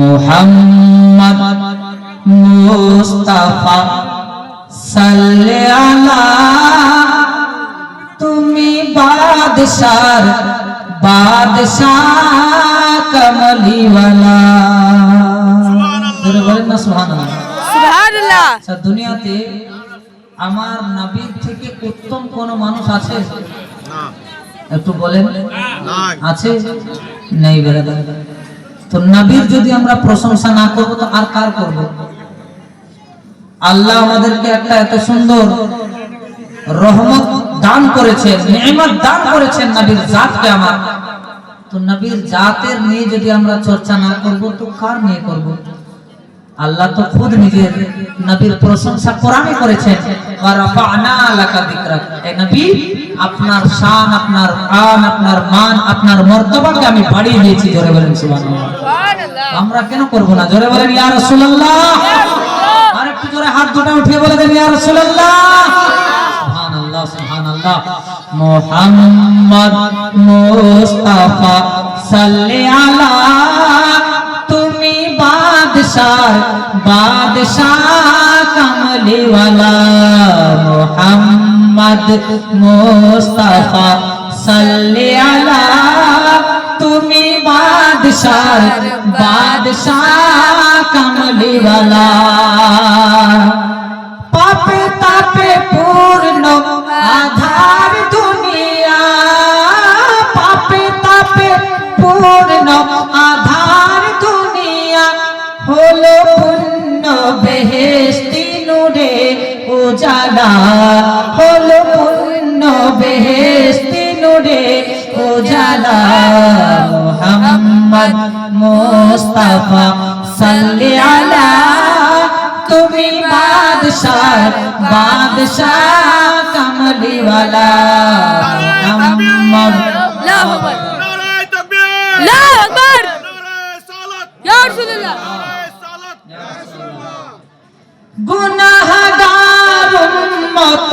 মুহাম্মদ মুস্তাফা সাল্লে আলা তুমি বাদশার বাদশাহ কমলিওয়ালা। বলেন না সুবহানাল্লাহ। সুবহানাল্লাহ। দুনিয়াতে আমার নবীর থেকে উত্তম কোন মানুষ আছে? একটু বলেন, আছে? নেই বেরাদার। তো নবীর যদি আমরা প্রশংসা না করব তো আর কার করব? আল্লাহ আমাদেরকে একটা এত সুন্দর রহমত দান করেছেন, নিয়ামত দান করেছেন নবীর জাতকে আমার। তো নবীর জাতের নিয়ে যদি আমরা চর্চা না করব তো কার নিয়ে করব? আল্লাহ তো খুদ নিজের নবীর প্রশংসা কোরআনে করেছেন, ওয়া রাফা'না লাকা যিকরাক। এ নবী, আপনার শান, আপনার আন, আপনার মান, আপনার মর্তবাকে আমি বাড়িয়ে দিয়েছি। জোরে বলেন সুবহানাল্লাহ। আমরা কেন করব না? জোরে বলেন ইয়া রাসূলুল্লাহ। আর একটু জোরে হাত দুটো উঠিয়ে বলে দেন ইয়া রাসূলুল্লাহ। সুবহানাল্লাহ, সুবহানাল্লাহ। মুহাম্মদ মুস্তাফা সাল্লি আলা তুমি বাদশাহ বাদশাহ কমলিওয়ালা। মুহাম্মদ মুস্তাফা সাল্লি আলা তুমি বাদশাহ বাদশাহ কমলিওয়ালা। পাপে তাপে পূর্ণ আধার দুনিয়া, পাপে তাপে পূর্ণ আধার দুনিয়া, হলো পূর্ণ বেহেশতি নূরে উজালা, হলো পূর্ণ বেহেশতি নূরে উজালা। মুহাম্মদ মুস্তাফা সাল্লি আলা তুমি বাদশাহ বাদশাহ কমলিওয়ালা। মুহাম্মদ আল্লাহু আকবার, নারায়ে তাকবীর, আল্লাহু আকবার, নারায়ে সালাত, ইয়া রাসূলুল্লাহ। গুনাহগার উম্মত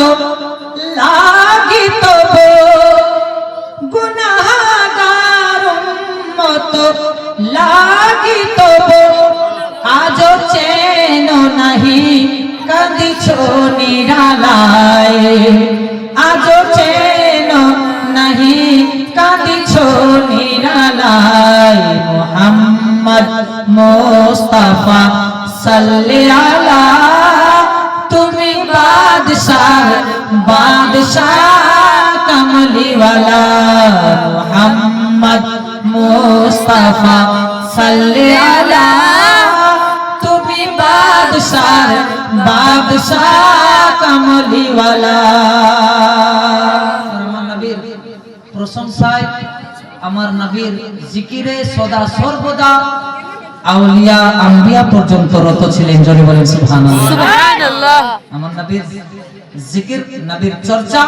লাগিত গো, গুনাহগার উম্মত লাগিত গো, আজ চেনো নাহি কাঁদিছ নিরালায়, আজ চেনো নাহি কাঁদিছ নিরালায়। মুহাম্মদ মুস্তাফা সাল্লি আলা তুমি বাদশাহ বাদশাহ কমলিওয়ালা। মুহাম্মদ মুস্তাফা সাল্লি আলা তুমি বাদশাহ বাদশাহ কমলিওয়ালা। আমার নবীর প্রশংসায়, আমার নবীর জিকিরে সদা সর্বদা আউলিয়া আম্বিয়া পর্যন্ত রত ছিলেন। জোরে বলেন সুবহানাল্লাহ। সুবহানাল্লাহ। আমার নবীর জিকির, নবীর চর্চা,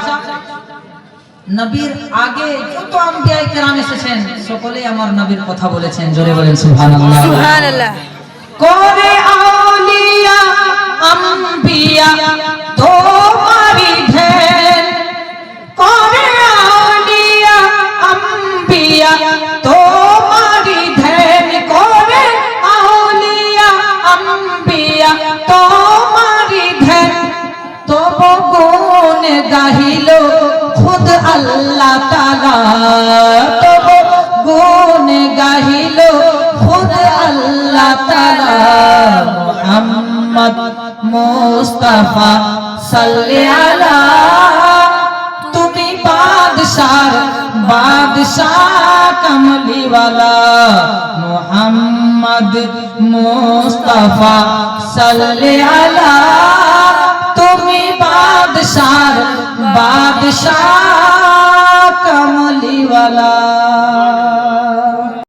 নবীর আগে যত আম্বিয়া কেরাম এসেছেন সকলেই আমার নবীর কথা বলেছেন। জোরে বলেন সুবহানাল্লাহ। সুবহানাল্লাহ। করে আউলিয়া আম্বিয়া তোমারি ধ্যান, করে আউলিয়া আম্বিয়া তোমারি ধ্যান, করে আউলিয়া আম্বিয়া তোমারি ধ্যান। তবু গুণ গাহিল খুদ আল্লাহ তাআলা, তবু গুণ গাহিল খুদ আল্লাহ তাআলা। মুহাম্মদ মুস্তাফা সাল্লি আলা তুমি বাদশাহ বাদশাহ কমলিওয়ালা। মুহাম্মদ মুস্তাফা সাল্লি আলা তুমি বাদশাহ বাদশাহ কমলিওয়ালা।